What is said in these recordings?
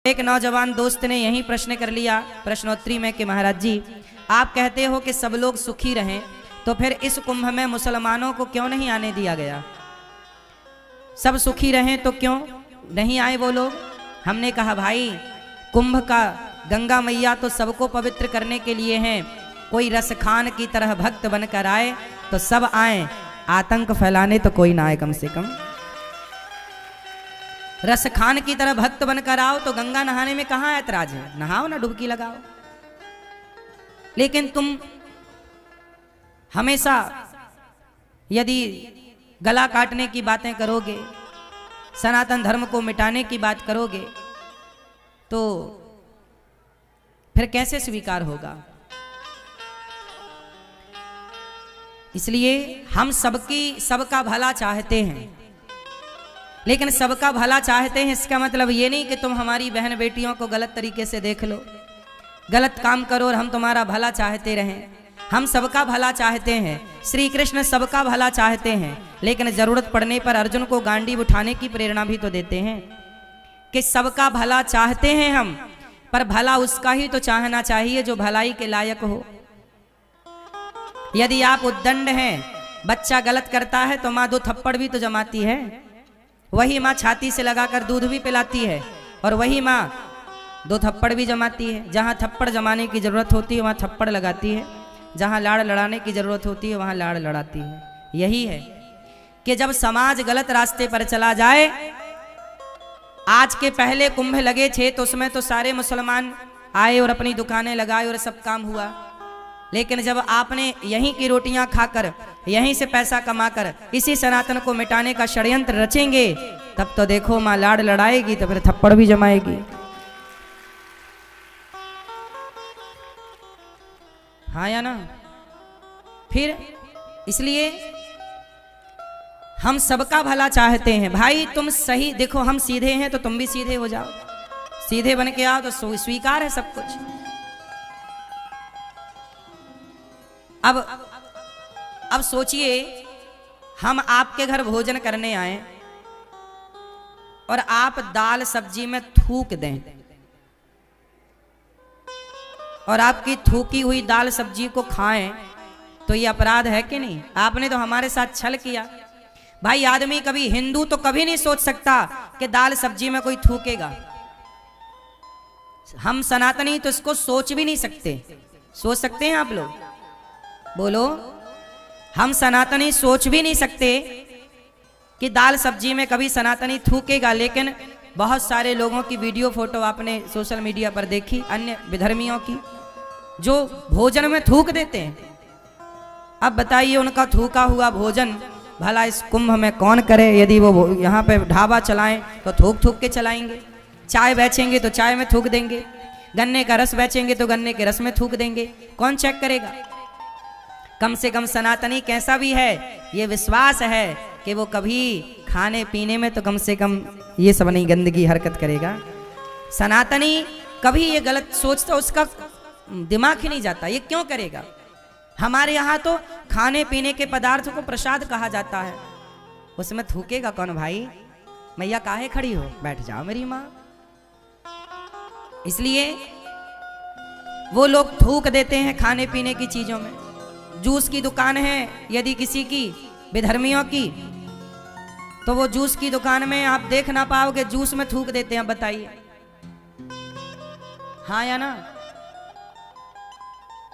एक नौजवान दोस्त ने यही प्रश्न कर लिया प्रश्नोत्तरी में कि महाराज जी, आप कहते हो कि सब लोग सुखी रहें, तो फिर इस कुंभ में मुसलमानों को क्यों नहीं आने दिया गया? सब सुखी रहें तो क्यों नहीं आए वो लोग? हमने कहा भाई, कुंभ का गंगा मैया तो सबको पवित्र करने के लिए हैं। कोई रसखान की तरह भक्त बनकर आए तो सब आए, आतंक फैलाने तो कोई ना आए। कम से कम रसखान की तरह भक्त बनकर आओ तो गंगा नहाने में कहाँ ऐतराज है? नहाओ ना, डुबकी लगाओ। लेकिन तुम हमेशा यदि गला काटने की बातें करोगे, सनातन धर्म को मिटाने की बात करोगे, तो फिर कैसे स्वीकार होगा? इसलिए हम सबका भला चाहते हैं, लेकिन सबका भला चाहते हैं इसका मतलब ये नहीं कि तुम हमारी बहन बेटियों को गलत तरीके से देख लो, गलत काम करो और हम तुम्हारा भला चाहते रहें। हम सबका भला चाहते हैं, श्री कृष्ण सबका भला चाहते हैं, लेकिन जरूरत पड़ने पर अर्जुन को गांडीव उठाने की प्रेरणा भी तो देते हैं कि सबका भला चाहते हैं हम, पर भला उसका ही तो चाहना चाहिए जो भलाई के लायक हो। यदि आप उद्दंड हैं, बच्चा गलत करता है तो माँ 2 थप्पड़ भी तो जमाती है, वही माँ छाती से लगाकर दूध भी पिलाती है, और वही माँ 2 थप्पड़ भी जमाती है। जहाँ थप्पड़ जमाने की जरूरत होती है वहाँ थप्पड़ लगाती है, जहाँ लाड़ लड़ाने की जरूरत होती है वहाँ लाड़ लड़ाती है। यही है कि जब समाज गलत रास्ते पर चला जाए, आज के पहले कुंभ लगे थे तो उसमें तो सारे मुसलमान आए और अपनी दुकानें लगाए और सब काम हुआ, लेकिन जब आपने यहीं की रोटियां खाकर, यहीं से पैसा कमाकर इसी सनातन को मिटाने का षड्यंत्र रचेंगे, तब तो देखो माँ लाड़ लड़ाएगी तो फिर थप्पड़ भी जमाएगी। हाँ या ना? फिर इसलिए हम सबका भला चाहते हैं। भाई तुम सही देखो, हम सीधे हैं तो तुम भी सीधे हो जाओ, सीधे बन के आओ तो स्वीकार है सब कुछ। अब सोचिए, हम आपके घर भोजन करने आए और आप दाल सब्जी में थूक दें, और आपकी थूकी हुई दाल सब्जी को खाएं, तो ये अपराध है कि नहीं? आपने तो हमारे साथ छल किया। भाई आदमी कभी, हिंदू तो कभी नहीं सोच सकता कि दाल सब्जी में कोई थूकेगा। हम सनातनी तो इसको सोच भी नहीं सकते। सोच सकते हैं आप लोग? बोलो। हम सनातनी सोच भी नहीं सकते कि दाल सब्जी में कभी सनातनी थूकेगा, लेकिन बहुत सारे लोगों की वीडियो फोटो आपने सोशल मीडिया पर देखी, अन्य विधर्मियों की, जो भोजन में थूक देते हैं। अब बताइए, उनका थूका हुआ भोजन भला इस कुंभ में कौन करे? यदि वो यहाँ पे ढाबा चलाएं तो थूक थूक के चलाएंगे, चाय बेचेंगे तो चाय में थूक देंगे, गन्ने का रस बेचेंगे तो गन्ने के रस में थूक देंगे। कौन चेक करेगा? कम से कम सनातनी कैसा भी है, ये विश्वास है कि वो कभी खाने पीने में तो कम से कम ये सब नहीं गंदगी हरकत करेगा। सनातनी कभी ये गलत सोचता, उसका दिमाग ही नहीं जाता, ये क्यों करेगा? हमारे यहाँ तो खाने पीने के पदार्थ को प्रसाद कहा जाता है, उसमें थूकेगा कौन भाई? मैया काहे खड़ी हो, बैठ जाओ मेरी माँ। इसलिए वो लोग थूक देते हैं खाने पीने की चीजों में। जूस की दुकान है यदि किसी की, विधर्मियों की, तो वो जूस की दुकान में आप देख ना पाओगे, जूस में थूक देते हैं। बताइए हाँ या ना?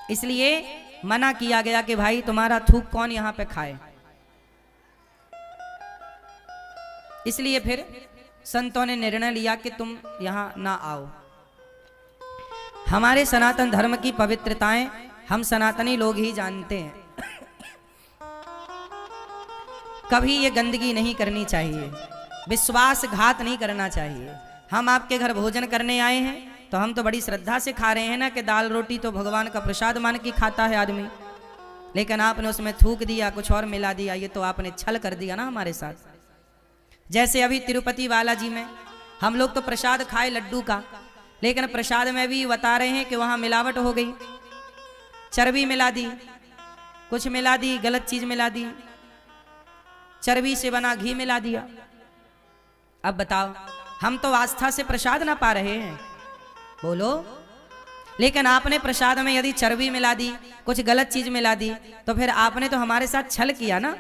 इसलिए मना किया गया कि भाई तुम्हारा थूक कौन यहां पे खाए। इसलिए फिर संतों ने निर्णय लिया कि तुम यहां ना आओ। हमारे सनातन धर्म की पवित्रताएं हम सनातनी लोग ही जानते हैं। कभी ये गंदगी नहीं करनी चाहिए, विश्वासघात नहीं करना चाहिए। हम आपके घर भोजन करने आए हैं तो हम तो बड़ी श्रद्धा से खा रहे हैं ना, कि दाल रोटी तो भगवान का प्रसाद मान के खाता है आदमी, लेकिन आपने उसमें थूक दिया, कुछ और मिला दिया, ये तो आपने छल कर दिया ना हमारे साथ। जैसे अभी तिरुपति बालाजी में हम लोग तो प्रसाद खाए लड्डू का, लेकिन प्रसाद में भी बता रहे हैं कि वहां मिलावट हो गई, चर्बी मिला दी, कुछ मिला दी, गलत चीज मिला दी, चर्बी से बना घी मिला दिया। अब बताओ, हम तो आस्था से प्रसाद ना पा रहे हैं, बोलो। लेकिन आपने प्रसाद में यदि चर्बी मिला दी, कुछ गलत चीज मिला दी, तो फिर आपने तो हमारे साथ छल किया ना।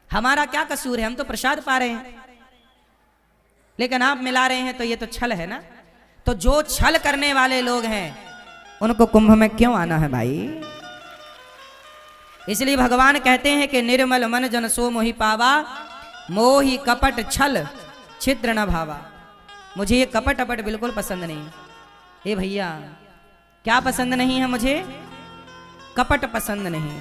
हमारा क्या कसूर है, हम तो प्रसाद पा रहे हैं, लेकिन आप मिला रहे हैं, तो ये तो छल है ना। तो जो छल करने वाले लोग हैं उनको कुंभ में क्यों आना है भाई। इसलिए भगवान कहते हैं कि निर्मल मन जन सो मोहि पावा, मोहि कपट छल छिद्र न भावा। मुझे ये कपट अपट बिल्कुल पसंद नहीं। ए भैया, क्या पसंद नहीं है मुझे? कपट पसंद नहीं।